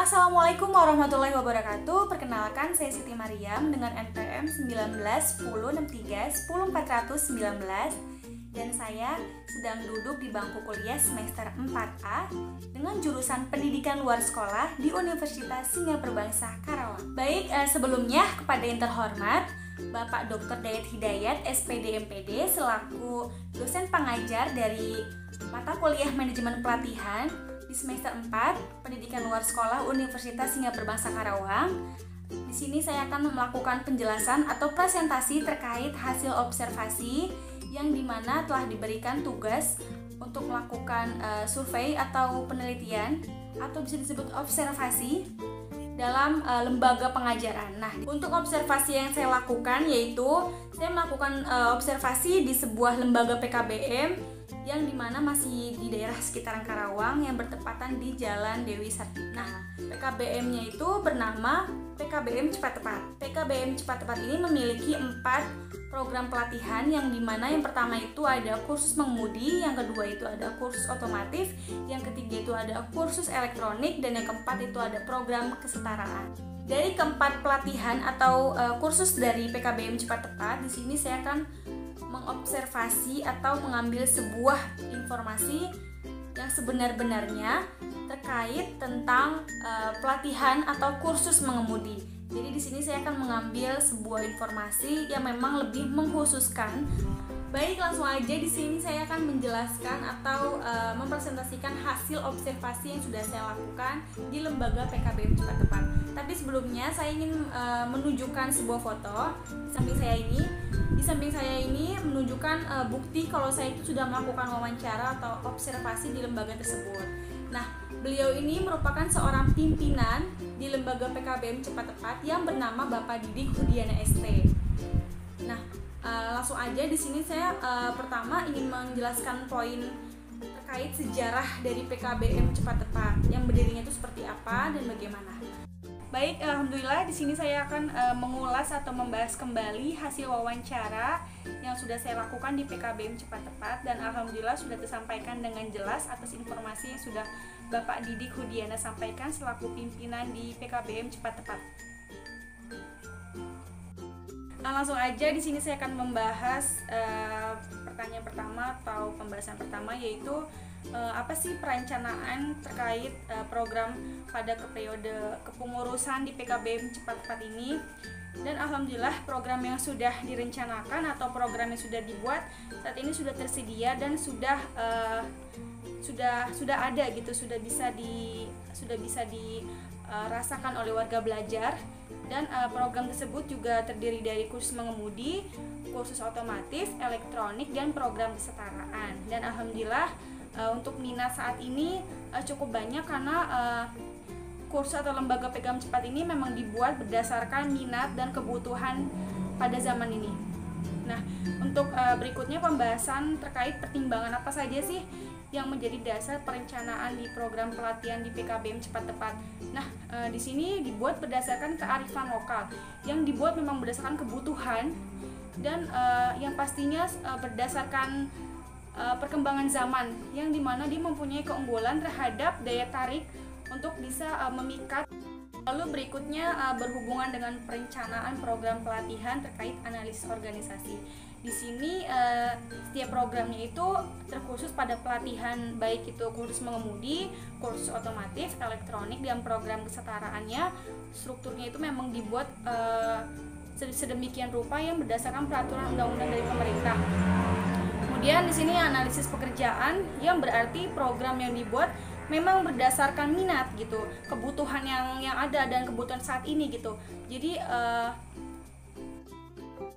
Assalamualaikum warahmatullahi wabarakatuh. Perkenalkan, saya Siti Mariam dengan NPM 19 1063 10419 dan saya sedang duduk di bangku kuliah semester 4A dengan jurusan Pendidikan Luar Sekolah di Universitas Singapura Karawang. Baik, sebelumnya kepada yang terhormat Bapak Dr. Dayat Hidayat, SPD MPD selaku dosen pengajar dari mata kuliah Manajemen Pelatihan di semester 4 Pendidikan Luar Sekolah Universitas Singapura Karawang. Di sini saya akan melakukan penjelasan atau presentasi terkait hasil observasi yang dimana telah diberikan tugas untuk melakukan survei atau penelitian atau bisa disebut observasi dalam lembaga pengajaran. Nah, untuk observasi yang saya lakukan yaitu saya melakukan observasi di sebuah lembaga PKBM yang dimana masih di daerah sekitaran Karawang yang bertepatan di Jalan Dewi Sartika. Nah, PKBM-nya itu bernama PKBM Cepat Tepat. PKBM Cepat Tepat ini memiliki 4 program pelatihan yang dimana yang pertama itu ada kursus mengemudi, yang kedua itu ada kursus otomotif, yang ketiga itu ada kursus elektronik, dan yang keempat itu ada program kesetaraan. Dari keempat pelatihan atau kursus dari PKBM Cepat Tepat, di sini saya akan mengobservasi atau mengambil sebuah informasi yang sebenar-benarnya terkait tentang pelatihan atau kursus mengemudi. Jadi di sini saya akan mengambil sebuah informasi yang memang lebih mengkhususkan. Baik, langsung aja di sini saya akan menjelaskan atau mempresentasikan hasil observasi yang sudah saya lakukan di lembaga PKBM Cepat Tepat. Tapi sebelumnya saya ingin menunjukkan sebuah foto di samping saya ini menunjukkan bukti kalau saya itu sudah melakukan wawancara atau observasi di lembaga tersebut. Nah, beliau ini merupakan seorang pimpinan di lembaga PKBM Cepat Tepat yang bernama Bapak Didik Hudiana ST. Nah, langsung aja di sini saya pertama ingin menjelaskan poin terkait sejarah dari PKBM Cepat Tepat, yang berdirinya itu seperti apa dan bagaimana. Baik, alhamdulillah di sini saya akan mengulas atau membahas kembali hasil wawancara yang sudah saya lakukan di PKBM Cepat Tepat, dan alhamdulillah sudah tersampaikan dengan jelas atas informasi yang sudah Bapak Didik Hudiana sampaikan selaku pimpinan di PKBM Cepat Tepat. Nah, langsung aja di sini saya akan membahas pertanyaan pertama atau pembahasan pertama, yaitu apa sih perencanaan terkait program pada periode kepengurusan di PKBM Cepat Tepat ini. Dan alhamdulillah program yang sudah direncanakan atau program yang sudah dibuat saat ini sudah tersedia dan sudah ada gitu, sudah bisa dirasakan oleh warga belajar. Dan program tersebut juga terdiri dari kursus mengemudi, kursus otomotif, elektronik, dan program kesetaraan. Dan alhamdulillah untuk minat saat ini cukup banyak karena kursus atau lembaga PKBM Cepat ini memang dibuat berdasarkan minat dan kebutuhan pada zaman ini. Nah, untuk berikutnya pembahasan terkait pertimbangan apa saja sih yang menjadi dasar perencanaan di program pelatihan di PKBM Cepat Tepat. Nah, di sini dibuat berdasarkan kearifan lokal, yang dibuat memang berdasarkan kebutuhan dan yang pastinya berdasarkan perkembangan zaman, yang dimana dia mempunyai keunggulan terhadap daya tarik untuk bisa memikat. Lalu berikutnya berhubungan dengan perencanaan program pelatihan terkait analisis organisasi. Di sini setiap programnya itu terkhusus pada pelatihan, baik itu kursus mengemudi, kursus otomotif, elektronik, dan program kesetaraannya. Strukturnya itu memang dibuat sedemikian rupa yang berdasarkan peraturan undang-undang dari pemerintah. Kemudian di sini analisis pekerjaan, yang berarti program yang dibuat memang berdasarkan minat gitu, kebutuhan yang ada dan kebutuhan saat ini gitu. Jadi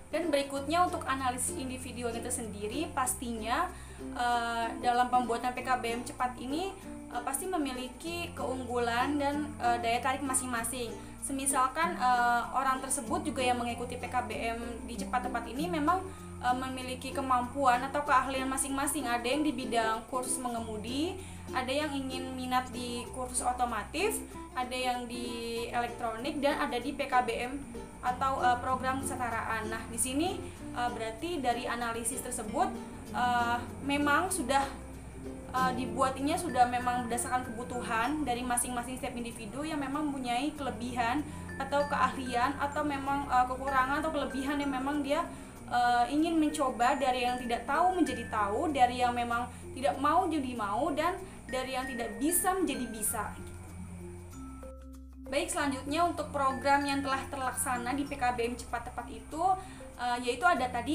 dan berikutnya untuk analisis individu itu sendiri, pastinya dalam pembuatan PKBM Cepat ini pasti memiliki keunggulan dan daya tarik masing-masing. Semisalkan orang tersebut juga yang mengikuti PKBM di Cepat Tepat ini memang memiliki kemampuan atau keahlian masing-masing. Ada yang di bidang kursus mengemudi, ada yang ingin minat di kursus otomotif, ada yang di elektronik, dan ada di PKBM atau program kesetaraan. Nah, di sini berarti dari analisis tersebut memang sudah dibuatinya sudah memang berdasarkan kebutuhan dari masing-masing setiap individu yang memang mempunyai kelebihan atau keahlian atau memang kekurangan atau kelebihan yang memang dia ingin mencoba, dari yang tidak tahu menjadi tahu, dari yang memang tidak mau jadi mau, dan dari yang tidak bisa menjadi bisa. Baik, selanjutnya untuk program yang telah terlaksana di PKBM Cepat Tepat itu yaitu ada 4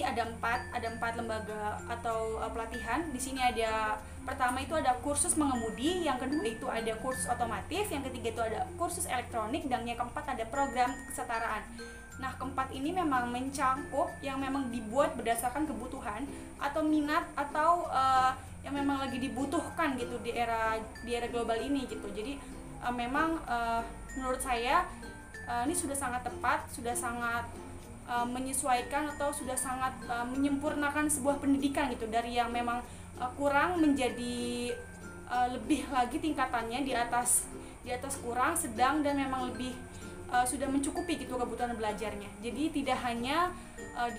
lembaga atau pelatihan. Di sini ada pertama itu ada kursus mengemudi, yang kedua itu ada kursus otomotif, yang ketiga itu ada kursus elektronik, dan yang keempat ada program kesetaraan. Nah, keempat ini memang mencangkup yang memang dibuat berdasarkan kebutuhan atau minat atau yang memang lagi dibutuhkan gitu di era global ini gitu. Jadi memang menurut saya ini sudah sangat tepat, sudah sangat menyesuaikan atau sudah sangat menyempurnakan sebuah pendidikan gitu, dari yang memang kurang menjadi lebih lagi tingkatannya, di atas kurang, sedang, dan memang lebih sudah mencukupi gitu kebutuhan belajarnya. Jadi tidak hanya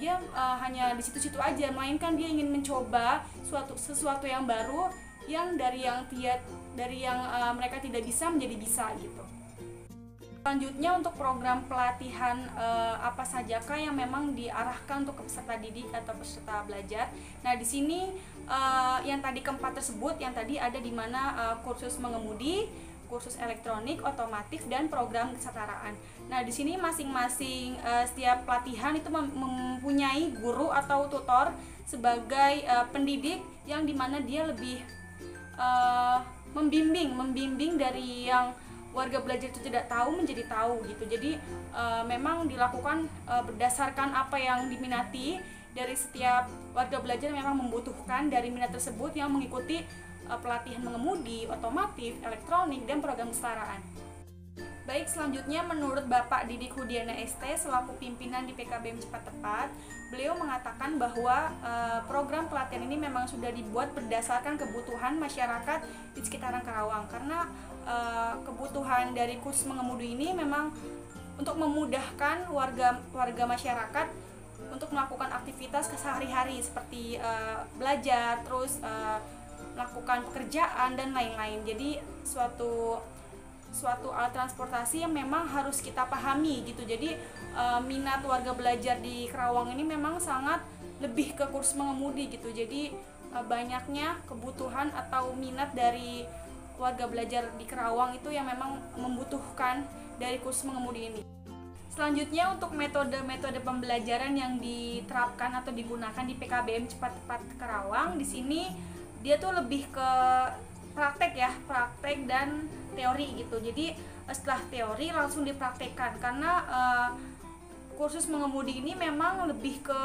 dia hanya di situ-situ aja, melainkan dia ingin mencoba sesuatu yang baru, yang dari yang mereka tidak bisa menjadi bisa gitu. Selanjutnya untuk program pelatihan apa sajakah yang memang diarahkan untuk peserta didik atau peserta belajar. Nah, di sini yang tadi keempat tersebut, yang tadi ada di mana kursus mengemudi, kursus elektronik, otomotif, dan program kesetaraan. Nah, di sini masing-masing setiap pelatihan itu mempunyai guru atau tutor sebagai pendidik, yang dimana dia lebih membimbing dari yang warga belajar itu tidak tahu menjadi tahu gitu. Jadi memang dilakukan berdasarkan apa yang diminati dari setiap warga belajar, memang membutuhkan dari minat tersebut yang mengikuti pelatihan mengemudi, otomotif, elektronik, dan program kesetaraan. Baik, selanjutnya menurut Bapak Didik Hudiana ST selaku pimpinan di PKBM Cepat Tepat, beliau mengatakan bahwa program pelatihan ini memang sudah dibuat berdasarkan kebutuhan masyarakat di sekitaran Karawang, karena kebutuhan dari kursus mengemudi ini memang untuk memudahkan warga masyarakat untuk melakukan aktivitas sehari-hari seperti belajar, terus melakukan pekerjaan, dan lain-lain. Jadi suatu alat transportasi yang memang harus kita pahami gitu. Jadi minat warga belajar di Karawang ini memang sangat lebih ke kursus mengemudi gitu. Jadi banyaknya kebutuhan atau minat dari warga belajar di Karawang itu yang memang membutuhkan dari kursus mengemudi ini. Selanjutnya untuk metode-metode pembelajaran yang diterapkan atau digunakan di PKBM Cepat Tepat Karawang, di sini dia tuh lebih ke praktek dan teori gitu. Jadi setelah teori langsung dipraktekkan, karena kursus mengemudi ini memang lebih ke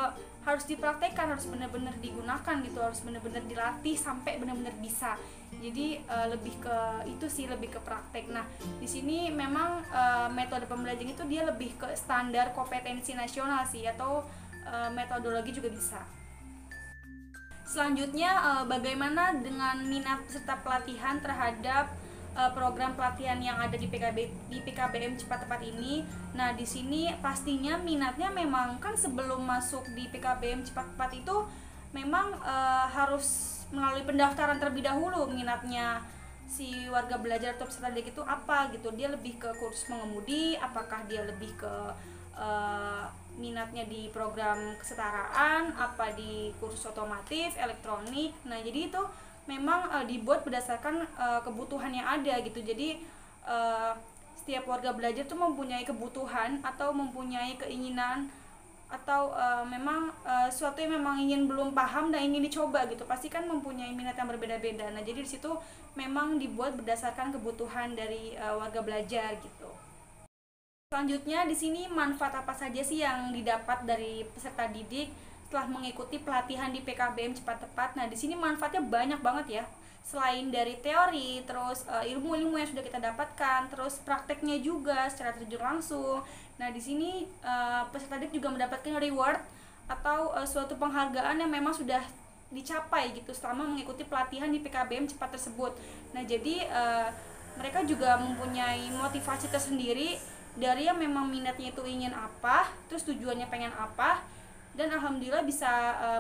harus dipraktekkan, harus benar-benar digunakan gitu, harus benar-benar dilatih sampai benar-benar bisa. Jadi lebih ke itu sih, lebih ke praktek. Nah, di sini memang metode pembelajaran itu dia lebih ke standar kompetensi nasional sih, atau metodologi juga bisa. Selanjutnya bagaimana dengan minat serta pelatihan terhadap program pelatihan yang ada di PKBM Cepat Tepat ini. Nah, di sini pastinya minatnya memang kan sebelum masuk di PKBM Cepat Tepat itu memang harus melalui pendaftaran terlebih dahulu, minatnya si warga belajar atau peserta didik itu apa gitu. Dia lebih ke kursus mengemudi, apakah dia lebih ke minatnya di program kesetaraan, apa di kursus otomotif, elektronik. Nah, jadi itu memang dibuat berdasarkan kebutuhan yang ada gitu. Jadi setiap warga belajar tuh mempunyai kebutuhan atau mempunyai keinginan atau memang suatu yang memang ingin belum paham dan ingin dicoba gitu. Pasti kan mempunyai minat yang berbeda-beda. Nah, jadi di situ memang dibuat berdasarkan kebutuhan dari warga belajar gitu. Selanjutnya di sini manfaat apa saja sih yang didapat dari peserta didik setelah mengikuti pelatihan di PKBM Cepat Tepat? Nah, di sini manfaatnya banyak banget ya. Selain dari teori, terus ilmu-ilmu yang sudah kita dapatkan, terus prakteknya juga secara terjun langsung. Nah, di sini peserta didik juga mendapatkan reward atau suatu penghargaan yang memang sudah dicapai gitu selama mengikuti pelatihan di PKBM Cepat tersebut. Nah, jadi mereka juga mempunyai motivasi tersendiri dari yang memang minatnya itu ingin apa, terus tujuannya pengen apa, dan alhamdulillah bisa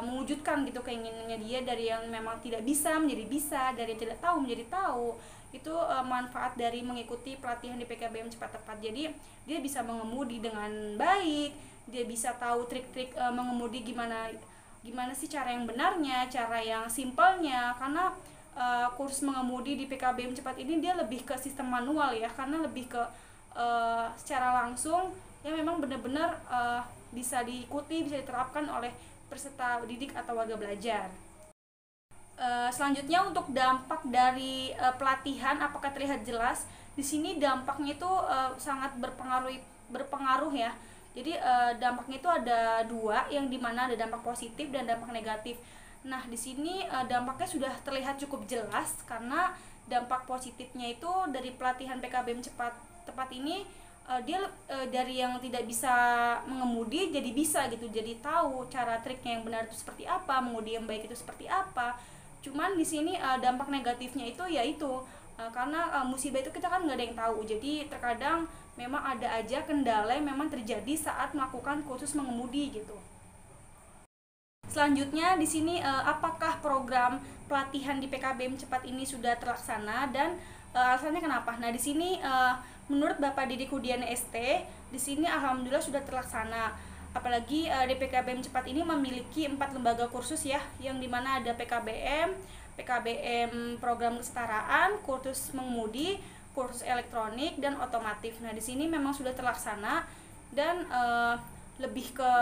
mewujudkan gitu keinginannya dia, dari yang memang tidak bisa menjadi bisa, dari yang tidak tahu menjadi tahu. Itu manfaat dari mengikuti pelatihan di PKBM Cepat Tepat. Jadi dia bisa mengemudi dengan baik, dia bisa tahu trik-trik mengemudi gimana sih cara yang benarnya, cara yang simpelnya. Karena kurs mengemudi di PKBM Cepat ini dia lebih ke sistem manual ya, karena lebih ke secara langsung yang memang benar-benar bisa diikuti, bisa diterapkan oleh peserta didik atau warga belajar. Selanjutnya untuk dampak dari pelatihan, apakah terlihat jelas? Di sini dampaknya itu sangat berpengaruh ya. Jadi dampaknya itu ada dua, yang dimana ada dampak positif dan dampak negatif. Nah di sini dampaknya sudah terlihat cukup jelas, karena dampak positifnya itu dari pelatihan PKBM Tepat ini dia dari yang tidak bisa mengemudi jadi bisa gitu, jadi tahu cara triknya yang benar itu seperti apa, mengemudi yang baik itu seperti apa. Cuman di sini dampak negatifnya itu yaitu karena musibah itu kita kan nggak ada yang tahu, jadi terkadang memang ada aja kendala yang memang terjadi saat melakukan kursus mengemudi gitu. Selanjutnya di sini apakah program pelatihan di PKBM Cepat ini sudah terlaksana dan alasannya kenapa? Nah di sini menurut Bapak Didik Hudiana ST, di sini alhamdulillah sudah terlaksana. Apalagi di PKBM Cepat ini memiliki 4 lembaga kursus ya, yang dimana ada PKBM program kesetaraan, kursus mengemudi, kursus elektronik, dan otomotif. Nah di sini memang sudah terlaksana, dan lebih ke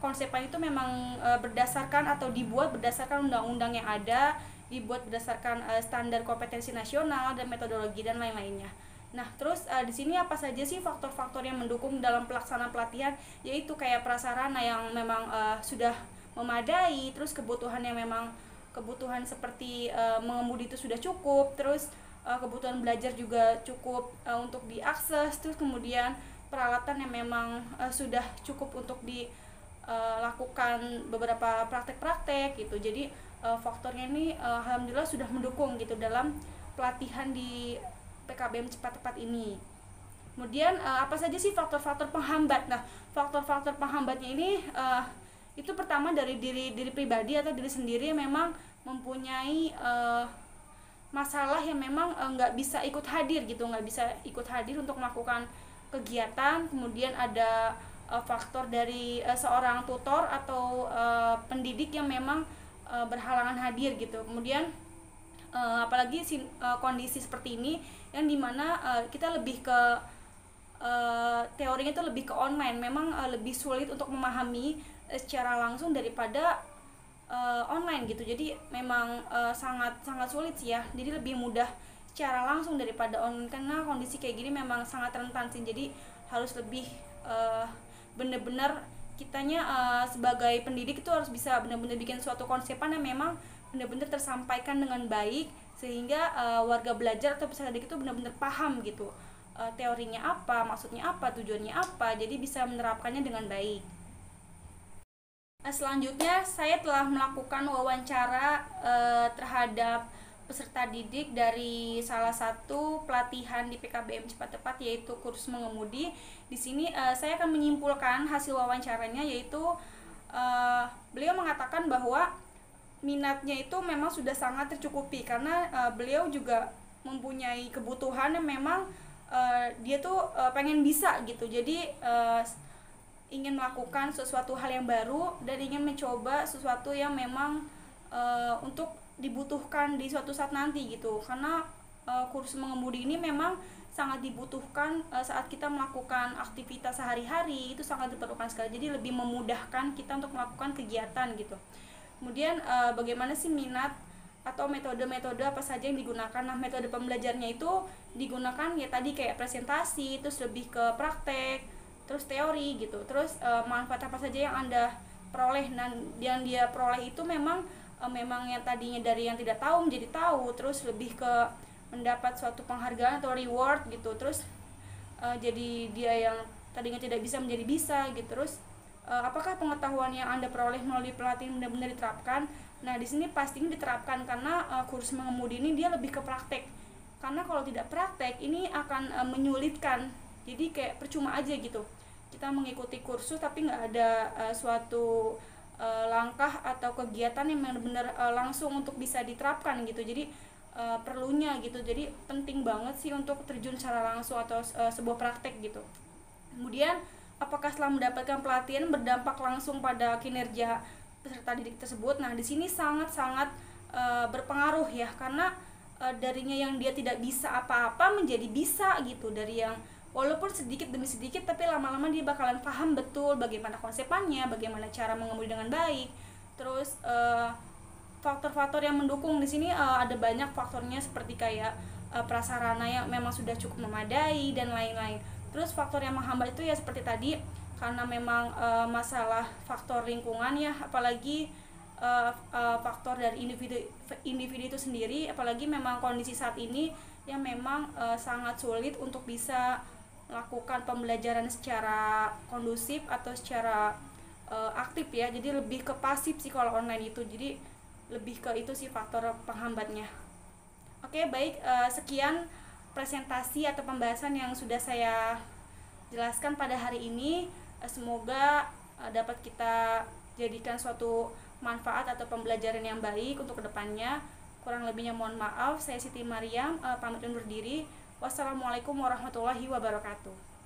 konsepnya itu memang berdasarkan atau dibuat berdasarkan undang-undang yang ada, dibuat berdasarkan standar kompetensi nasional dan metodologi dan lain-lainnya. Nah, terus di sini apa saja sih faktor-faktor yang mendukung dalam pelaksanaan pelatihan? Yaitu kayak prasarana yang memang sudah memadai, terus kebutuhan yang memang kebutuhan seperti mengemudi itu sudah cukup, terus kebutuhan belajar juga cukup untuk diakses, terus kemudian peralatan yang memang sudah cukup untuk dilakukan beberapa praktek-praktek gitu. Jadi faktornya ini alhamdulillah sudah mendukung gitu dalam pelatihan di PKBM Cepat Tepat ini. Kemudian apa saja sih faktor-faktor penghambat? Nah, faktor-faktor penghambatnya ini itu pertama dari diri pribadi atau diri sendiri yang memang mempunyai masalah yang memang nggak bisa ikut hadir gitu, nggak bisa ikut hadir untuk melakukan kegiatan. Kemudian ada faktor dari seorang tutor atau pendidik yang memang berhalangan hadir gitu. Kemudian apalagi kondisi seperti ini yang dimana kita lebih ke teorinya itu lebih ke online, memang lebih sulit untuk memahami secara langsung daripada online gitu. Jadi memang sangat sulit sih ya, jadi lebih mudah secara langsung daripada online, karena kondisi kayak gini memang sangat rentan sih. Jadi harus lebih benar-benar kitanya sebagai pendidik itu harus bisa benar-benar bikin suatu konsepan yang memang benar-benar tersampaikan dengan baik, sehingga warga belajar atau peserta didik itu benar-benar paham gitu teorinya apa, maksudnya apa, tujuannya apa, jadi bisa menerapkannya dengan baik. Selanjutnya saya telah melakukan wawancara terhadap peserta didik dari salah satu pelatihan di PKBM Cepat Tepat, yaitu kursus mengemudi. Di sini saya akan menyimpulkan hasil wawancaranya, yaitu beliau mengatakan bahwa minatnya itu memang sudah sangat tercukupi, karena beliau juga mempunyai kebutuhan yang memang dia tuh pengen bisa gitu. Jadi ingin melakukan sesuatu hal yang baru dan ingin mencoba sesuatu yang memang untuk dibutuhkan di suatu saat nanti gitu. Karena kursus mengemudi ini memang sangat dibutuhkan saat kita melakukan aktivitas sehari-hari, itu sangat diperlukan sekali. Jadi lebih memudahkan kita untuk melakukan kegiatan gitu. Kemudian bagaimana sih minat atau metode-metode apa saja yang digunakan? Nah, metode pembelajarnya itu digunakan ya tadi kayak presentasi, terus lebih ke praktek, terus teori gitu. Terus manfaat apa saja yang Anda peroleh, dan yang dia peroleh itu memang yang tadinya dari yang tidak tahu menjadi tahu, terus lebih ke mendapat suatu penghargaan atau reward gitu. Terus jadi dia yang tadinya tidak bisa menjadi bisa gitu. Terus apakah pengetahuan yang Anda peroleh melalui pelatihan benar-benar diterapkan? Nah, di sini pastinya diterapkan, karena kursus mengemudi ini dia lebih ke praktek. Karena kalau tidak praktek ini akan menyulitkan. Jadi kayak percuma aja gitu. kita mengikuti kursus tapi nggak ada suatu langkah atau kegiatan yang benar-benar langsung untuk bisa diterapkan gitu. Jadi perlunya gitu, jadi penting banget sih untuk terjun secara langsung atau sebuah praktek gitu. Kemudian apakah setelah mendapatkan pelatihan berdampak langsung pada kinerja peserta didik tersebut? Nah, di sini sangat-sangat berpengaruh ya, karena darinya yang dia tidak bisa apa-apa menjadi bisa gitu, dari yang walaupun sedikit demi sedikit tapi lama-lama dia bakalan paham betul bagaimana konsepannya, bagaimana cara mengemudi dengan baik. Terus faktor-faktor yang mendukung di sini ada banyak faktornya, seperti kayak prasarana yang memang sudah cukup memadai dan lain-lain. Terus faktor yang menghambat itu ya seperti tadi, karena memang masalah faktor lingkungan ya, apalagi faktor dari individu itu sendiri, apalagi memang kondisi saat ini yang memang sangat sulit untuk bisa melakukan pembelajaran secara kondusif atau secara aktif ya. Jadi lebih ke pasif sih kalau online itu, jadi lebih ke itu sih faktor penghambatnya. Oke, baik, sekian presentasi atau pembahasan yang sudah saya jelaskan pada hari ini. Semoga dapat kita jadikan suatu manfaat atau pembelajaran yang baik untuk kedepannya. Kurang lebihnya mohon maaf. Saya Siti Mariam, pamit undur diri. Wassalamualaikum warahmatullahi wabarakatuh.